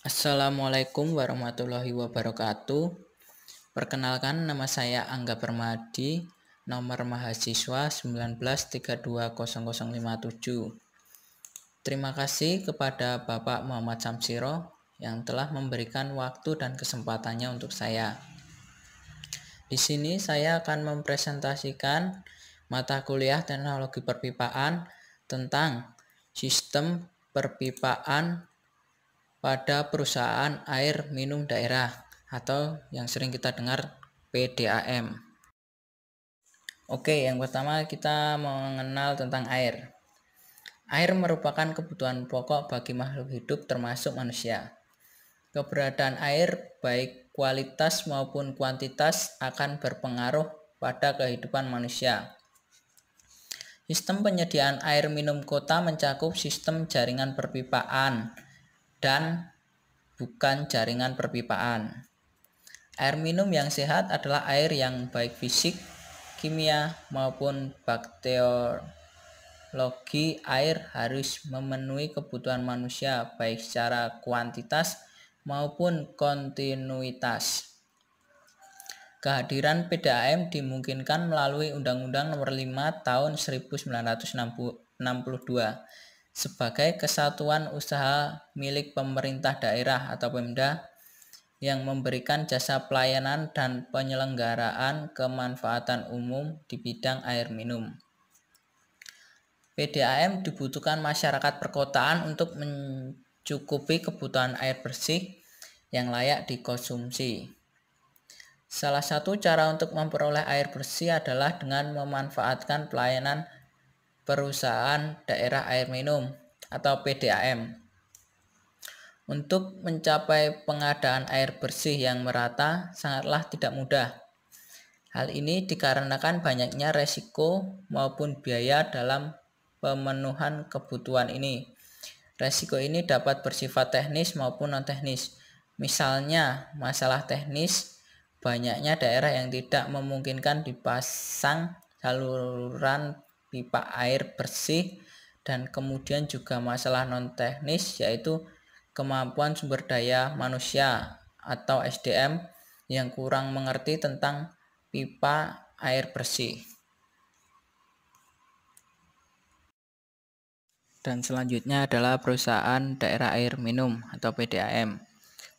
Assalamualaikum warahmatullahi wabarakatuh. Perkenalkan, nama saya Angga Permadi, nomor mahasiswa 19320057. Terima kasih kepada Bapak Muhammad Samsiro yang telah memberikan waktu dan kesempatannya untuk saya. Di sini saya akan mempresentasikan mata kuliah Teknologi Perpipaan tentang sistem perpipaan pada perusahaan air minum daerah atau yang sering kita dengar PDAM. Oke, yang pertama kita mengenal tentang air. Air merupakan kebutuhan pokok bagi makhluk hidup termasuk manusia. Keberadaan air baik kualitas maupun kuantitas akan berpengaruh pada kehidupan manusia. Sistem penyediaan air minum kota mencakup sistem jaringan perpipaan dan bukan jaringan perpipaan. Air minum yang sehat adalah air yang baik fisik, kimia, maupun bakteriologi. Air harus memenuhi kebutuhan manusia baik secara kuantitas maupun kontinuitas. Kehadiran PDAM dimungkinkan melalui Undang-Undang Nomor 5 Tahun 1962 sebagai kesatuan usaha milik pemerintah daerah atau Pemda yang memberikan jasa pelayanan dan penyelenggaraan kemanfaatan umum di bidang air minum. PDAM dibutuhkan masyarakat perkotaan untuk mencukupi kebutuhan air bersih yang layak dikonsumsi. Salah satu cara untuk memperoleh air bersih adalah dengan memanfaatkan pelayanan perusahaan daerah air minum atau PDAM. Untuk mencapai pengadaan air bersih yang merata sangatlah tidak mudah. Hal ini dikarenakan banyaknya resiko maupun biaya dalam pemenuhan kebutuhan ini. Resiko ini dapat bersifat teknis maupun non-teknis. Misalnya, masalah teknis, banyaknya daerah yang tidak memungkinkan dipasang saluran pipa air bersih, dan kemudian juga masalah non-teknis yaitu kemampuan sumber daya manusia atau SDM yang kurang mengerti tentang pipa air bersih. Dan selanjutnya adalah perusahaan daerah air minum atau PDAM.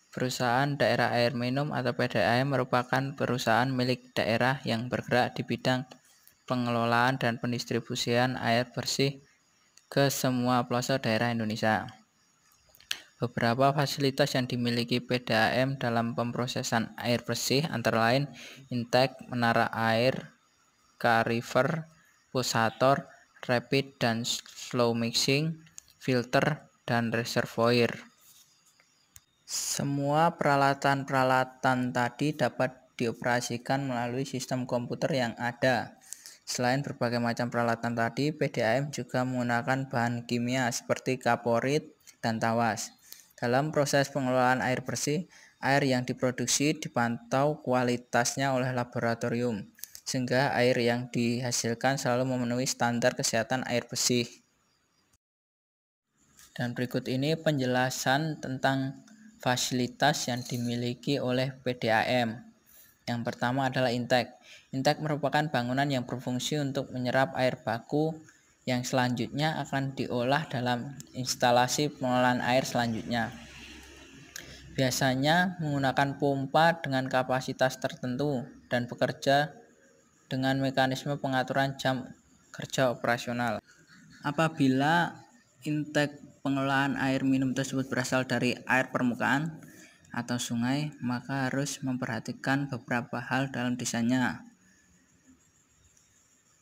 Perusahaan daerah air minum atau PDAM merupakan perusahaan milik daerah yang bergerak di bidang pengelolaan dan pendistribusian air bersih ke semua pelosok daerah Indonesia. Beberapa fasilitas yang dimiliki PDAM dalam pemrosesan air bersih antara lain intake, menara air, carifer, posator, rapid dan slow mixing, filter, dan reservoir. Semua peralatan-peralatan tadi dapat dioperasikan melalui sistem komputer yang ada. Selain berbagai macam peralatan tadi, PDAM juga menggunakan bahan kimia seperti kaporit dan tawas. Dalam proses pengelolaan air bersih, air yang diproduksi dipantau kualitasnya oleh laboratorium, sehingga air yang dihasilkan selalu memenuhi standar kesehatan air bersih. Dan berikut ini penjelasan tentang fasilitas yang dimiliki oleh PDAM. Yang pertama adalah intake. Intake merupakan bangunan yang berfungsi untuk menyerap air baku yang selanjutnya akan diolah dalam instalasi pengelolaan air selanjutnya. Biasanya menggunakan pompa dengan kapasitas tertentu dan bekerja dengan mekanisme pengaturan jam kerja operasional. Apabila intake pengelolaan air minum tersebut berasal dari air permukaan atau sungai, maka harus memperhatikan beberapa hal dalam desainnya.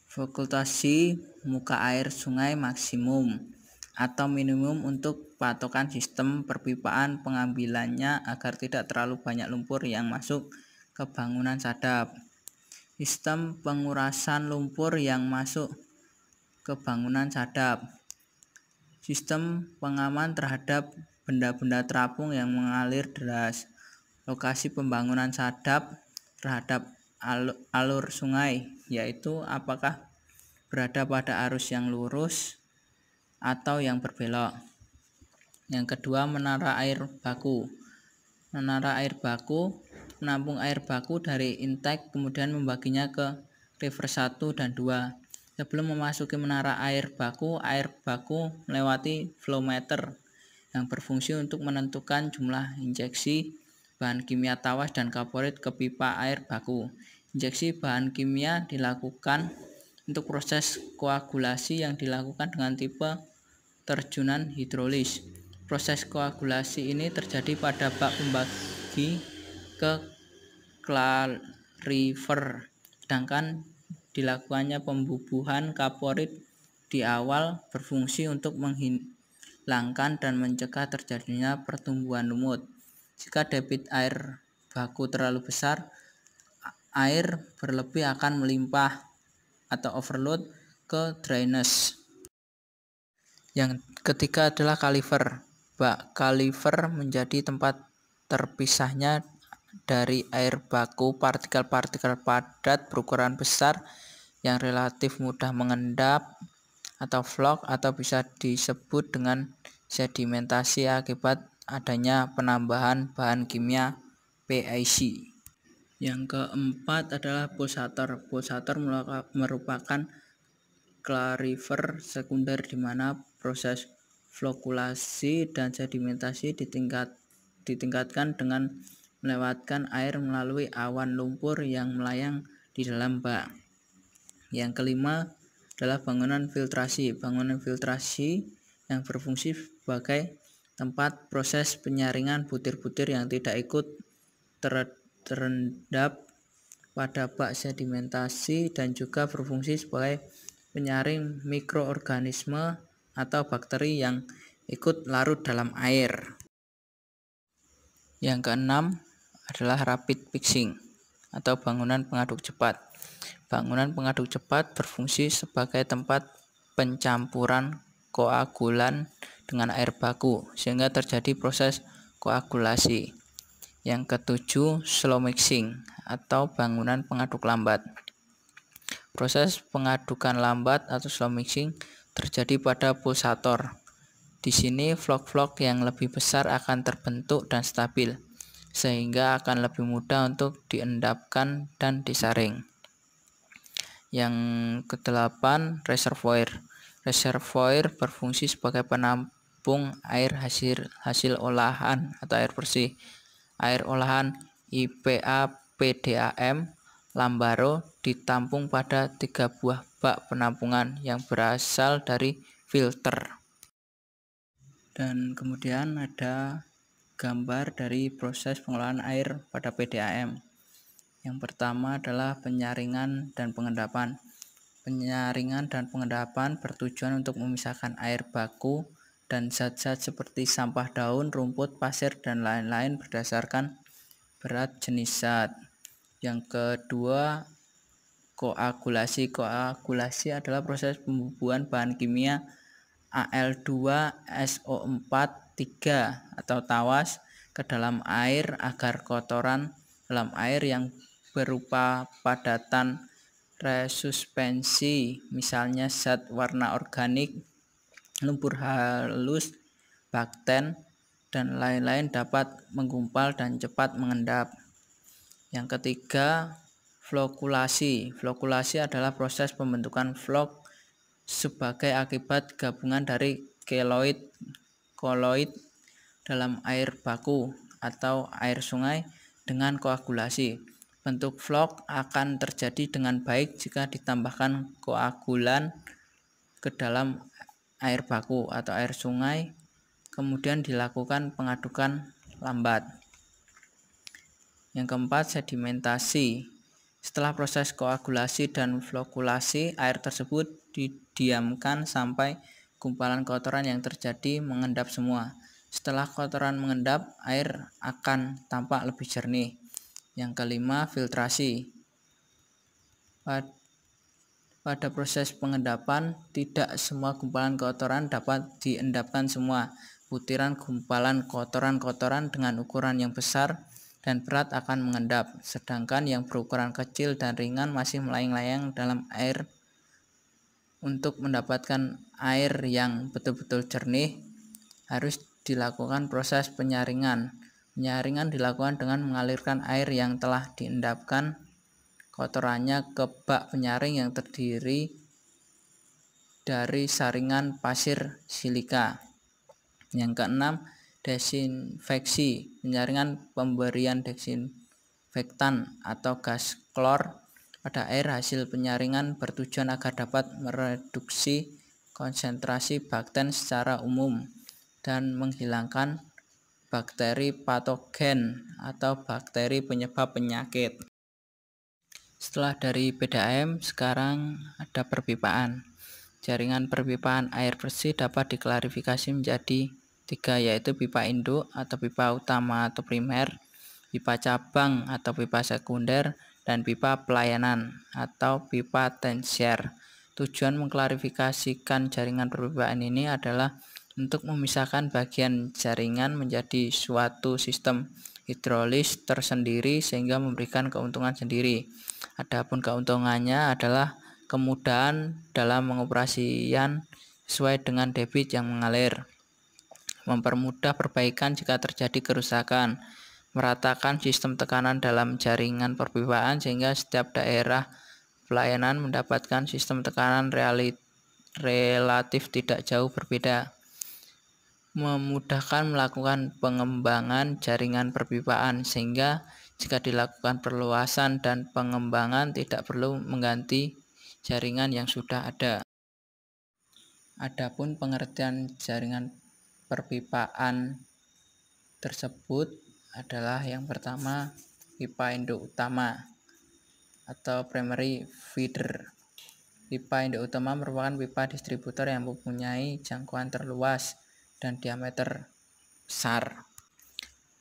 Voltase muka air sungai maksimum atau minimum untuk patokan sistem perpipaan pengambilannya agar tidak terlalu banyak lumpur yang masuk ke bangunan sadap. Sistem pengurasan lumpur yang masuk ke bangunan sadap. Sistem pengaman terhadap benda-benda terapung yang mengalir deras. Lokasi pembangunan sadap terhadap alur sungai, yaitu apakah berada pada arus yang lurus atau yang berbelok. Yang kedua, menara air baku. Menara air baku menampung air baku dari intake kemudian membaginya ke river 1 dan 2. Sebelum memasuki menara air baku melewati flow meter yang berfungsi untuk menentukan jumlah injeksi bahan kimia tawas dan kaporit ke pipa air baku. Injeksi bahan kimia dilakukan untuk proses koagulasi yang dilakukan dengan tipe terjunan hidrolis. Proses koagulasi ini terjadi pada bak pembagi ke clarifer, sedangkan dilakukannya pembubuhan kaporit di awal berfungsi untuk menghilangkan dan mencegah terjadinya pertumbuhan lumut. Jika debit air baku terlalu besar, air berlebih akan melimpah atau overload ke drainase. Yang ketiga adalah kaliver. Bak kaliver menjadi tempat terpisahnya dari air baku partikel-partikel padat berukuran besar yang relatif mudah mengendap atau vlog atau bisa disebut dengan sedimentasi akibat adanya penambahan bahan kimia PIC. Yang keempat adalah pulsator. Pulsator merupakan clariver sekunder di mana proses flokulasi dan sedimentasi ditingkatkan dengan melewatkan air melalui awan lumpur yang melayang di dalam bak. Yang kelima adalah bangunan filtrasi. Bangunan filtrasi yang berfungsi sebagai tempat proses penyaringan butir-butir yang tidak ikut terendap pada bak sedimentasi dan juga berfungsi sebagai penyaring mikroorganisme atau bakteri yang ikut larut dalam air. Yang keenam adalah rapid fixing atau bangunan pengaduk cepat. Bangunan pengaduk cepat berfungsi sebagai tempat pencampuran koagulan dengan air baku sehingga terjadi proses koagulasi. Yang ketujuh, slow mixing atau bangunan pengaduk lambat. Proses pengadukan lambat atau slow mixing terjadi pada pulsator. Di sini vlog-vlog yang lebih besar akan terbentuk dan stabil, sehingga akan lebih mudah untuk diendapkan dan disaring. Yang kedelapan, reservoir. Reservoir berfungsi sebagai penampung air hasil olahan atau air bersih. Air olahan IPA PDAM Lambaro ditampung pada 3 buah bak penampungan yang berasal dari filter. Dan kemudian ada gambar dari proses pengolahan air pada PDAM. Yang pertama adalah penyaringan dan pengendapan. Penyaringan dan pengendapan bertujuan untuk memisahkan air baku dan zat-zat seperti sampah daun, rumput, pasir, dan lain-lain berdasarkan berat jenis zat. Yang kedua, koagulasi. Koagulasi adalah proses pembubuhan bahan kimia Al2SO4 3 atau tawas ke dalam air agar kotoran dalam air yang berupa padatan resuspensi, misalnya zat warna organik, lumpur halus, bakten, dan lain-lain dapat menggumpal dan cepat mengendap. Yang ketiga, flokulasi. Flokulasi adalah proses pembentukan flok sebagai akibat gabungan dari keloid, koloid dalam air baku atau air sungai dengan koagulasi. Bentuk flok akan terjadi dengan baik jika ditambahkan koagulan ke dalam air baku atau air sungai, kemudian dilakukan pengadukan lambat. Yang keempat, sedimentasi. Setelah proses koagulasi dan flokulasi, air tersebut didiamkan sampai gumpalan kotoran yang terjadi mengendap semua. Setelah kotoran mengendap, air akan tampak lebih jernih. Yang kelima, filtrasi. Pada proses pengendapan, tidak semua gumpalan kotoran dapat diendapkan semua. Butiran gumpalan kotoran-kotoran dengan ukuran yang besar dan berat akan mengendap, sedangkan yang berukuran kecil dan ringan masih melayang-layang dalam air. Untuk mendapatkan air yang betul-betul jernih, harus dilakukan proses penyaringan. Penyaringan dilakukan dengan mengalirkan air yang telah diendapkan kotorannya ke bak penyaring yang terdiri dari saringan pasir silika. Yang keenam, desinfeksi. Penyaringan pemberian desinfektan atau gas klor pada air hasil penyaringan bertujuan agar dapat mereduksi konsentrasi bakteri secara umum dan menghilangkan bakteri patogen atau bakteri penyebab penyakit. Setelah dari PDAM, sekarang ada perpipaan. Jaringan perpipaan air bersih dapat diklarifikasi menjadi 3, yaitu pipa induk atau pipa utama atau primer, pipa cabang atau pipa sekunder, dan pipa pelayanan atau pipa tersier. Tujuan mengklarifikasikan jaringan perpipaan ini adalah untuk memisahkan bagian jaringan menjadi suatu sistem hidrolis tersendiri sehingga memberikan keuntungan sendiri. Adapun keuntungannya adalah kemudahan dalam pengoperasian sesuai dengan debit yang mengalir, mempermudah perbaikan jika terjadi kerusakan, meratakan sistem tekanan dalam jaringan perpipaan sehingga setiap daerah pelayanan mendapatkan sistem tekanan relatif tidak jauh berbeda, memudahkan melakukan pengembangan jaringan perpipaan sehingga jika dilakukan perluasan dan pengembangan tidak perlu mengganti jaringan yang sudah ada. Adapun pengertian jaringan perpipaan tersebut adalah yang pertama, pipa induk utama atau primary feeder. Pipa induk utama merupakan pipa distributor yang mempunyai jangkauan terluas dan diameter besar.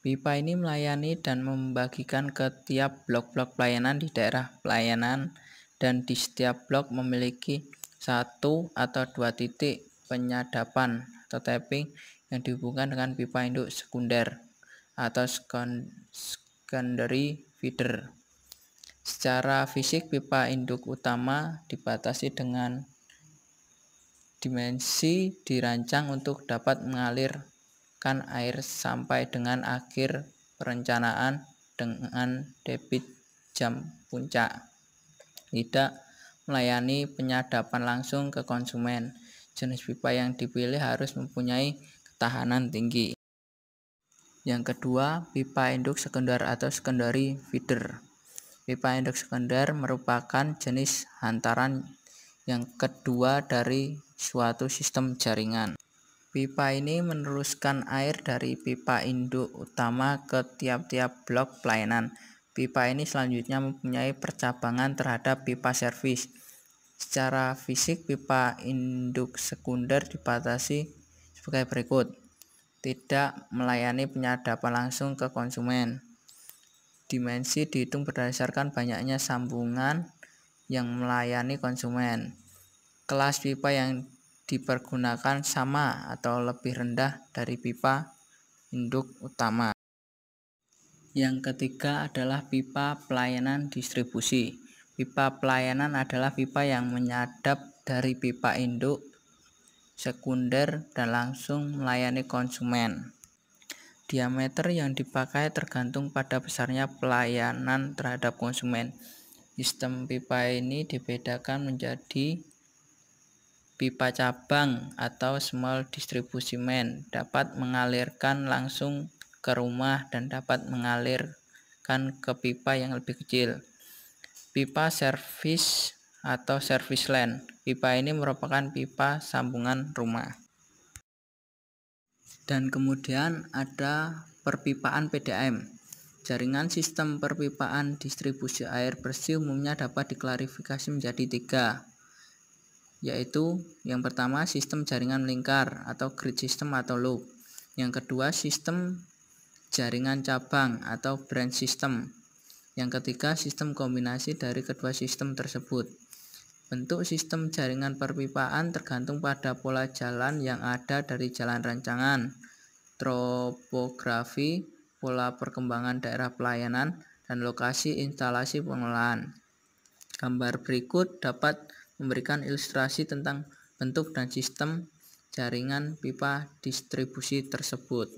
Pipa ini melayani dan membagikan ke tiap blok-blok pelayanan di daerah pelayanan, dan di setiap blok memiliki 1 atau 2 titik penyadapan atau tapping yang dihubungkan dengan pipa induk sekunder atau secondary feeder. Secara fisik, pipa induk utama dibatasi dengan dimensi, dirancang untuk dapat mengalirkan air sampai dengan akhir perencanaan dengan debit jam puncak. Tidak melayani penyadapan langsung ke konsumen. Jenis pipa yang dipilih harus mempunyai ketahanan tinggi. Yang kedua, pipa induk sekunder atau secondary feeder. Pipa induk sekunder merupakan jenis hantaran yang kedua dari suatu sistem jaringan. Pipa ini meneruskan air dari pipa induk utama ke tiap-tiap blok pelayanan. Pipa ini selanjutnya mempunyai percabangan terhadap pipa servis. Secara fisik, pipa induk sekunder dibatasi sebagai berikut. Tidak melayani penyadapan langsung ke konsumen. Dimensi dihitung berdasarkan banyaknya sambungan yang melayani konsumen. Kelas pipa yang dipergunakan sama atau lebih rendah dari pipa induk utama. Yang ketiga adalah pipa pelayanan distribusi. Pipa pelayanan adalah pipa yang menyadap dari pipa induk sekunder dan langsung melayani konsumen. Diameter yang dipakai tergantung pada besarnya pelayanan terhadap konsumen. Sistem pipa ini dibedakan menjadi pipa cabang atau small distribution main, dapat mengalirkan langsung ke rumah dan dapat mengalirkan ke pipa yang lebih kecil. Pipa service atau service line. Pipa ini merupakan pipa sambungan rumah. Dan kemudian ada perpipaan PDAM. Jaringan sistem perpipaan distribusi air bersih umumnya dapat diklarifikasi menjadi 3, yaitu yang pertama sistem jaringan lingkar atau grid system atau loop. Yang kedua sistem jaringan cabang atau branch system. Yang ketiga sistem kombinasi dari kedua sistem tersebut. Bentuk sistem jaringan perpipaan tergantung pada pola jalan yang ada dari jalan rancangan, topografi, pola perkembangan daerah pelayanan, dan lokasi instalasi pengolahan. Gambar berikut dapat memberikan ilustrasi tentang bentuk dan sistem jaringan pipa distribusi tersebut.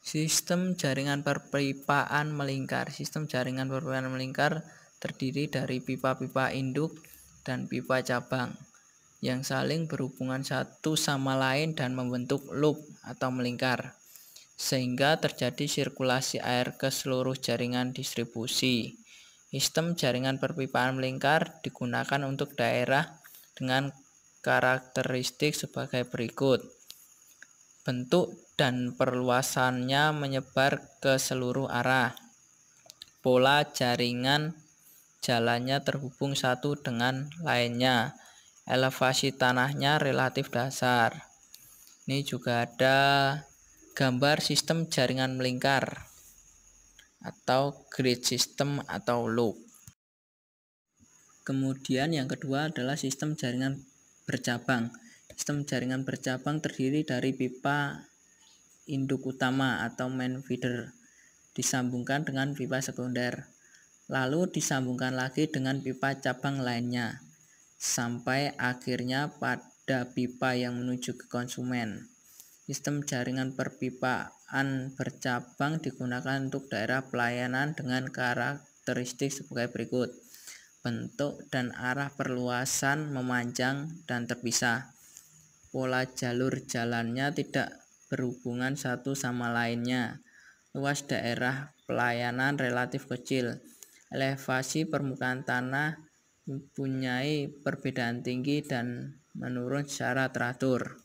Sistem jaringan perpipaan melingkar. Sistem jaringan perpipaan melingkar terdiri dari pipa-pipa induk dan pipa cabang yang saling berhubungan satu sama lain dan membentuk loop atau melingkar, sehingga terjadi sirkulasi air ke seluruh jaringan distribusi. Sistem jaringan perpipaan melingkar digunakan untuk daerah dengan karakteristik sebagai berikut. Bentuk dan perluasannya menyebar ke seluruh arah. Pola jaringan jalannya terhubung satu dengan lainnya. Elevasi tanahnya relatif dasar. Ini juga ada gambar sistem jaringan melingkar atau grid system atau loop. Kemudian yang kedua adalah sistem jaringan bercabang. Sistem jaringan bercabang terdiri dari pipa induk utama atau main feeder disambungkan dengan pipa sekunder, lalu disambungkan lagi dengan pipa cabang lainnya, sampai akhirnya pada pipa yang menuju ke konsumen. Sistem jaringan perpipaan bercabang digunakan untuk daerah pelayanan dengan karakteristik sebagai berikut. Bentuk dan arah perluasan memanjang dan terpisah. Pola jalur jalannya tidak berhubungan satu sama lainnya. Luas daerah pelayanan relatif kecil. Elevasi permukaan tanah mempunyai perbedaan tinggi dan menurun secara teratur.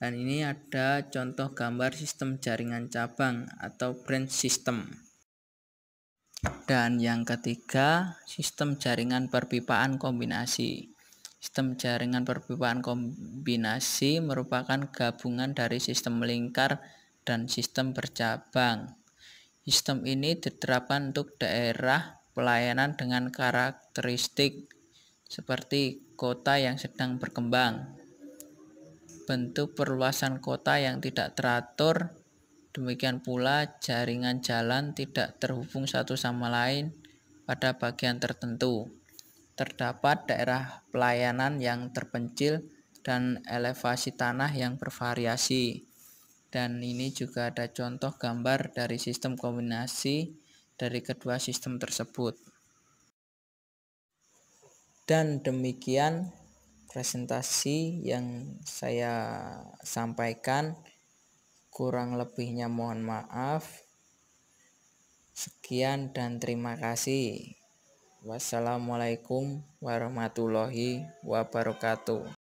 Dan ini ada contoh gambar sistem jaringan cabang atau branch system. Dan yang ketiga, sistem jaringan perpipaan kombinasi. Sistem jaringan perpipaan kombinasi merupakan gabungan dari sistem melingkar dan sistem bercabang. Sistem ini diterapkan untuk daerah pelayanan dengan karakteristik seperti kota yang sedang berkembang, bentuk perluasan kota yang tidak teratur. Demikian pula jaringan jalan tidak terhubung satu sama lain pada bagian tertentu. Terdapat daerah pelayanan yang terpencil dan elevasi tanah yang bervariasi. Dan ini juga ada contoh gambar dari sistem kombinasi dari kedua sistem tersebut. Dan demikian presentasi yang saya sampaikan. Kurang lebihnya mohon maaf. Sekian dan terima kasih. Wassalamualaikum warahmatullahi wabarakatuh.